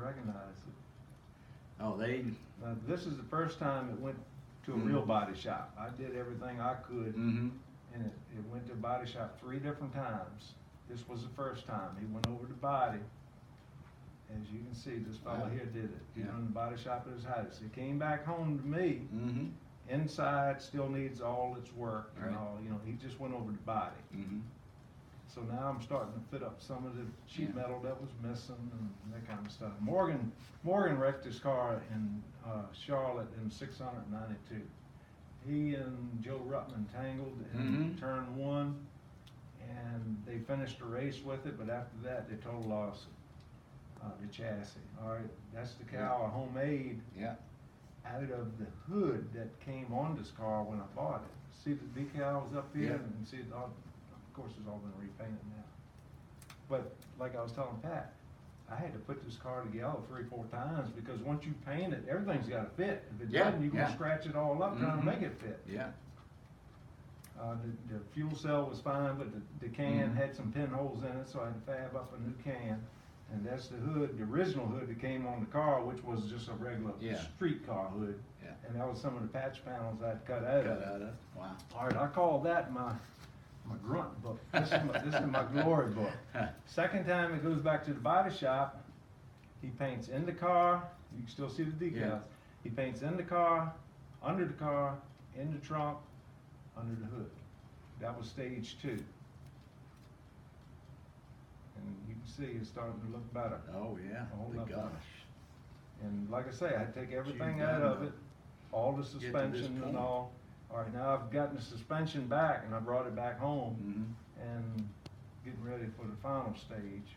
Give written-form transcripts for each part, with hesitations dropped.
recognize it. Oh, This is the first time it went to a real body shop. I did everything I could, and it went to a body shop 3 different times. This was the first time. He went over to body. As you can see, this fellow here did it. He done the body shop at his house. He came back home to me. Inside still needs all its work and all. You know, he just went over to body. So now I'm starting to fit up some of the sheet metal that was missing and that kind of stuff. Morgan wrecked his car in Charlotte in 692. He and Joe Ruttman tangled in turn 1, and they finished the race with it. But after that, they total lost the chassis. All right, that's the cow I homemade out of the hood that came on this car when I bought it. See the decals up here, and see it all. Of course, it's all been repainted now. But like I was telling Pat, I had to put this car together 3 or 4 times because once you paint it, everything's got to fit. If it doesn't, you can scratch it all up trying to make it fit. The fuel cell was fine, but the can had some pinholes in it, so I had to fab up a new can. And that's the hood, the original hood that came on the car, which was just a regular street car hood. And that was some of the patch panels I'd cut out of it. Wow. All right, I call that my grunt book. This is my glory book. Second time it goes back to the body shop, he paints in the car. You can still see the decals. He paints in the car, under the car, in the trunk, under the hood. That was stage 2. And you can see it's starting to look better. Oh yeah, Hold up gosh. better. And like I say, I take everything out of it, all the suspension and all. All right, now I've gotten the suspension back and I brought it back home and getting ready for the final stage.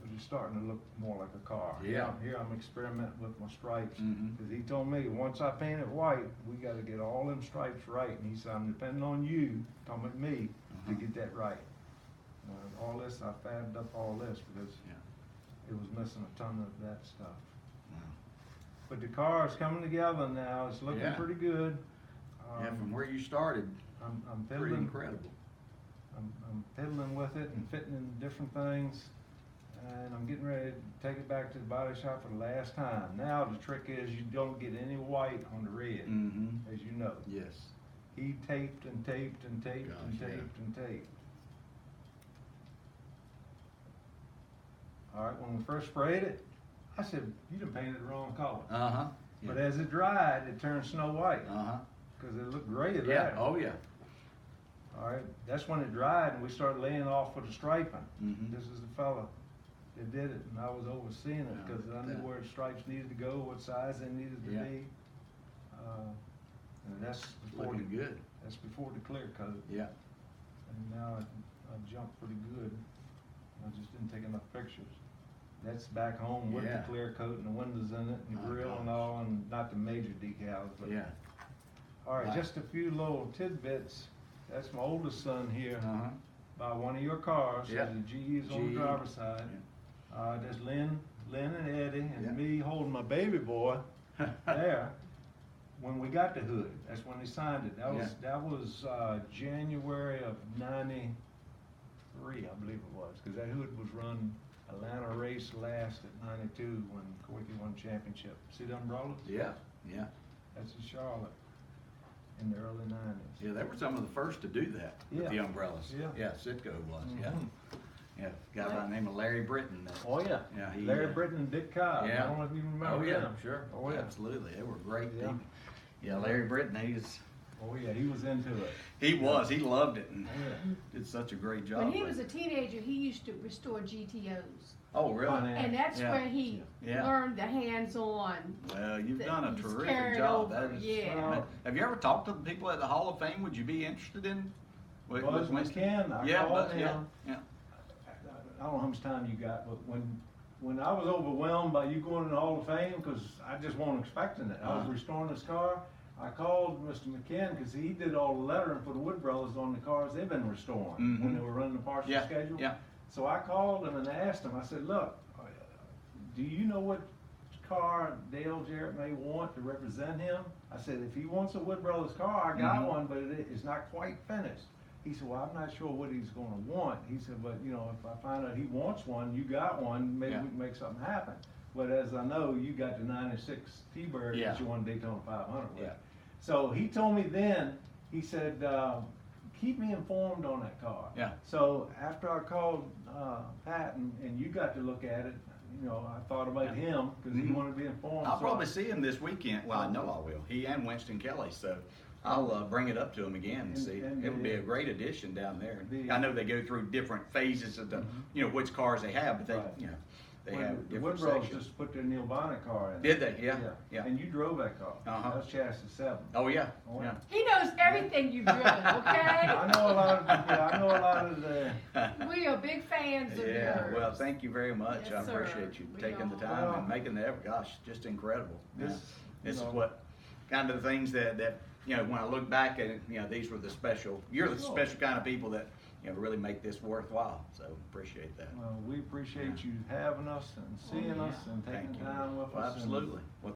But it's starting to look more like a car. Here I'm experimenting with my stripes. Because he told me, once I paint it white, we got to get all them stripes right. And he said, I'm depending on you, talking about me, to get that right. All this, I fabbed up all this because it was missing a ton of that stuff. But the car is coming together now. It's looking pretty good. From where you started, I'm pretty fiddling. incredible. I'm fiddling with it and fitting in different things. And I'm getting ready to take it back to the body shop for the last time. Now the trick is you don't get any white on the red, as you know. Yes. He taped and taped and taped and taped and taped. All right, when we first sprayed it, I said, you done painted the wrong color. But as it dried, it turned snow white. Because it looked gray at that. Oh yeah. All right, that's when it dried and we started laying off for the striping. This is the fella that did it, and I was overseeing it because I knew where the stripes needed to go, what size they needed to be. And that's before Looking good. That's before the clear coat. And now I jumped pretty good. I just didn't take enough pictures. That's back home with the clear coat and the windows in it and the grill and all, and not the major decals. But all right, just a few little tidbits. That's my oldest son here. By one of your cars. So the GE is on the driver's side. There's Lynn and Eddie and me holding my baby boy there. When we got the hood, that's when they signed it. That was January of '93, I believe it was, because that hood was run Atlanta race last at '92 when Quickie won championship. See the umbrellas? Yeah. That's in Charlotte in the early '90s. Yeah, they were some of the first to do that with the umbrellas. Yeah, CITGO was. Yeah, guy by the name of Larry Britton. Larry Britton and Dick Cobb. I don't know if you remember them. Sure. Oh, yeah. Absolutely. They were great people. Yeah, Larry Britton, he was into it. He was. He loved it and did such a great job. When he was a teenager, he used to restore GTOs. Oh, really? And that's where he learned the hands-on. Well, you've done a terrific job. That is, have you ever talked to the people at the Hall of Fame? Would you be interested in? Buzz McCann, I called him. I don't know how much time you got, but when I was overwhelmed by you going to the Hall of Fame, because I just wasn't expecting it. I was restoring this car. I called Mr. McCann because he did all the lettering for the Wood Brothers on the cars they've been restoring when they were running the partial schedule. So I called him and asked him, I said, look, do you know what car Dale Jarrett may want to represent him? I said, if he wants a Wood Brothers car, I got one, but it's not quite finished. he said, well, I'm not sure what he's gonna want. He said, but you know, if I find out he wants one, you got one, maybe Yeah. we can make something happen. But as I know, you got the '96 T-Bird Yeah. that you won Daytona 500 with. Yeah. So he told me then, he said, keep me informed on that car. Yeah. So after I called Pat and you got to look at it, you know, I thought about him because he Mhm. wanted to be informed. I'll so probably see him this weekend. Well, I know I will. He and Winston Kelly, so I'll bring it up to him again and see. And It would be a great addition down there. the- I know they go through different phases of the, Mhm. you know, which cars they have, but they, Right. you know, they When have the different Woodrows sections. just put their Neil Bonnet car in. Did they? Yeah. Yeah. And you drove that car. Uh-huh. That was chassis 7. Oh yeah. Oh, Yeah. He knows everything you've driven, okay? I know a lot of, yeah, I know a lot of the, We are big fans of Yeah, yours. well, thank you very much. Yes, I sir. appreciate you We taking the all- time Well, and making the effort. Gosh, just incredible. this, Yeah. you This is know, what, kind of the things that, you know, when I look back at it, you know, these were the special, you're the Sure. special kind of people that, you know, really make this worthwhile. So appreciate that. well, we appreciate you having us and seeing yeah. us and taking Thank you. time with Well, us. and- absolutely. Well,